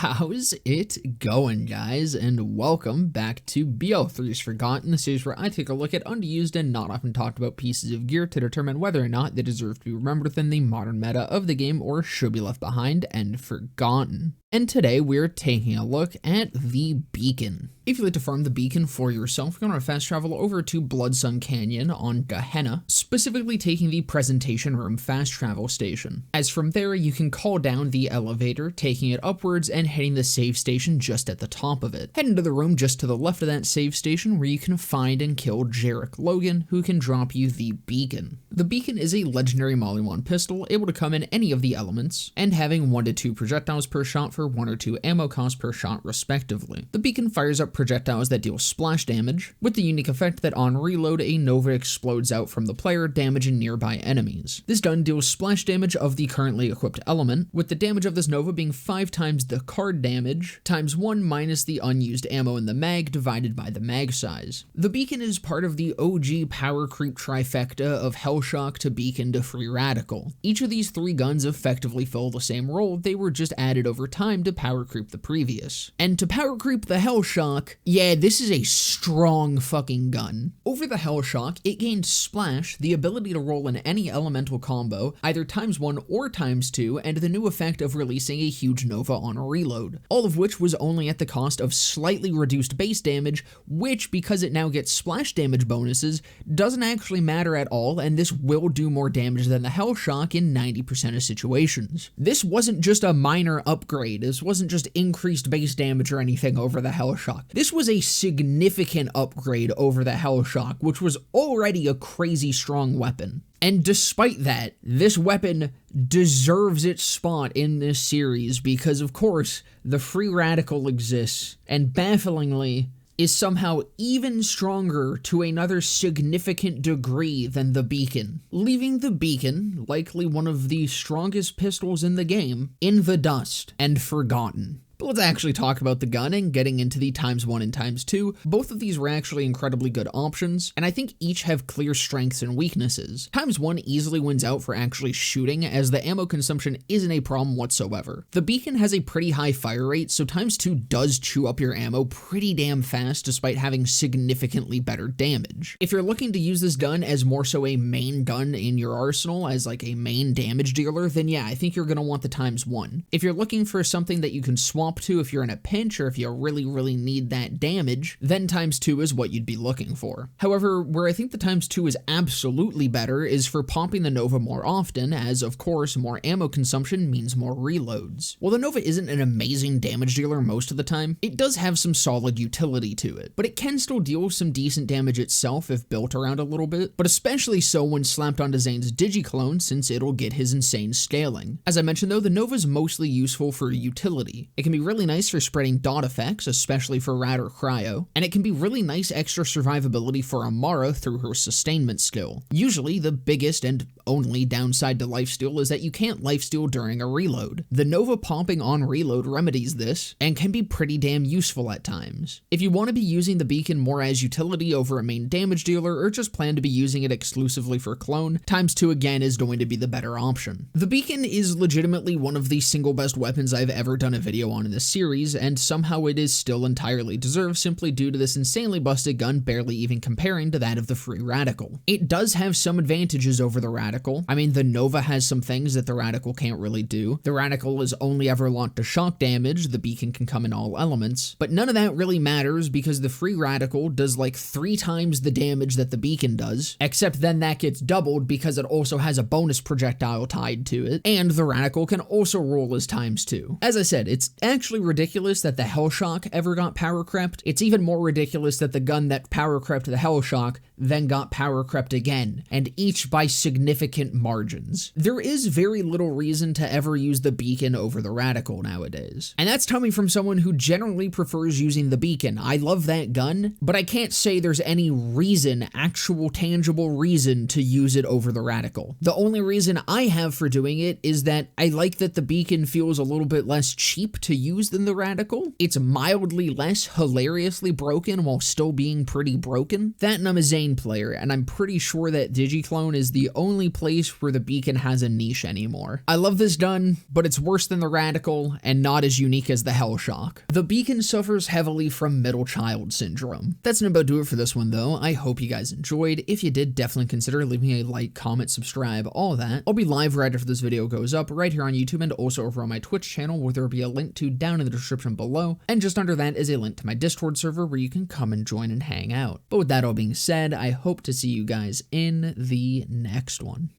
How's it going, guys? And welcome back to BL3's Forgotten, the series where I take a look at underused and not often talked about pieces of gear to determine whether or not they deserve to be remembered within the modern meta of the game or should be left behind and forgotten. And today we're taking a look at the Beacon. If you'd like to farm the Beacon for yourself, you're going to fast travel over to Bloodsun Canyon on Gehenna, specifically taking the Presentation Room fast travel station. As from there, you can call down the elevator, taking it upwards and hitting the save station just at the top of it. Head into the room just to the left of that save station where you can find and kill Jarek Logan, who can drop you the Beacon. The Beacon is a legendary Maliwan pistol, able to come in any of the elements, and having 1 to 2 projectiles per shot for 1 or 2 ammo costs per shot respectively. The Beacon fires up projectiles that deal splash damage, with the unique effect that on reload a Nova explodes out from the player, damaging nearby enemies. This gun deals splash damage of the currently equipped element, with the damage of this Nova being 5 times the card damage, times 1 minus the unused ammo in the mag divided by the mag size. The Beacon is part of the OG power creep trifecta of Hellshock to Beacon to Free Radical. Each of these 3 guns effectively fill the same role, they were just added over time to power creep the previous. And to power creep the Hellshock, yeah, this is a strong fucking gun. Over the Hellshock, it gained Splash, the ability to roll in any elemental combo, either times 1 or times 2, and the new effect of releasing a huge Nova on a reload. All of which was only at the cost of slightly reduced base damage, which, because it now gets splash damage bonuses, doesn't actually matter at all, and this will do more damage than the Hellshock in 90% of situations. This wasn't just a minor upgrade, this wasn't just increased base damage or anything over the Hellshock. This was a significant upgrade over the Hellshock, which was already a crazy strong weapon. And despite that, this weapon deserves its spot in this series because, of course, the Free Radical exists, and bafflingly, is somehow even stronger to another significant degree than the Beacon, leaving the Beacon, likely one of the strongest pistols in the game, in the dust and forgotten. But let's actually talk about the gun and getting into the times 1 and times 2. Both of these were actually incredibly good options, and I think each have clear strengths and weaknesses. Times 1 easily wins out for actually shooting, as the ammo consumption isn't a problem whatsoever. The Beacon has a pretty high fire rate, so times 2 does chew up your ammo pretty damn fast despite having significantly better damage. If you're looking to use this gun as more so a main gun in your arsenal, as like a main damage dealer, then yeah, I think you're going to want the times 1. If you're looking for something that you can swap to if you're in a pinch or if you really need that damage, then times 2 is what you'd be looking for. However, where I think the times 2 is absolutely better is for popping the Nova more often, as of course more ammo consumption means more reloads. While the Nova isn't an amazing damage dealer most of the time, it does have some solid utility to it, but it can still deal some decent damage itself if built around a little bit, but especially so when slapped onto Zane's Digiclone since it'll get his insane scaling. As I mentioned though, the Nova's mostly useful for utility. It can be really nice for spreading dot effects, especially for Rad or Cryo, and it can be really nice extra survivability for Amara through her sustainment skill. Usually, the biggest and only downside to lifesteal is that you can't lifesteal during a reload. The Nova popping on reload remedies this, and can be pretty damn useful at times. If you want to be using the Beacon more as utility over a main damage dealer, or just plan to be using it exclusively for clone, times 2 again is going to be the better option. The Beacon is legitimately one of the single best weapons I've ever done a video on in this series, and somehow it is still entirely deserved simply due to this insanely busted gun barely even comparing to that of the Free Radical. It does have some advantages over the Radical. I mean, the Nova has some things that the Radical can't really do. The Radical is only ever locked to shock damage, the Beacon can come in all elements, but none of that really matters because the Free Radical does like 3 times the damage that the Beacon does, except then that gets doubled because it also has a bonus projectile tied to it, and the Radical can also roll as times 2. As I said, it's actually ridiculous that the Hellshock ever got power crept. It's even more ridiculous that the gun that power crept the Hellshock then got power crept again, and each by significant margins. There is very little reason to ever use the Beacon over the Radical nowadays. And that's coming from someone who generally prefers using the Beacon. I love that gun, but I can't say there's any reason, actual tangible reason to use it over the Radical. The only reason I have for doing it is that I like that the Beacon feels a little bit less cheap to used than the Radical. It's mildly less hilariously broken while still being pretty broken. That and I'm a Zane player, and I'm pretty sure that Digiclone is the only place where the beacon has a niche anymore. I love this done, but it's worse than the Radical and not as unique as the Hellshock. The beacon suffers heavily from middle child syndrome. That's gonna about do it for this one though. I hope you guys enjoyed. If you did, definitely consider leaving a like, comment, subscribe, all that. I'll be live right after this video goes up right here on YouTube and also over on my Twitch channel, where there will be a link to down in the description below, and just under that is a link to my Discord server where you can come and join and hang out. But with that all being said, I hope to see you guys in the next one.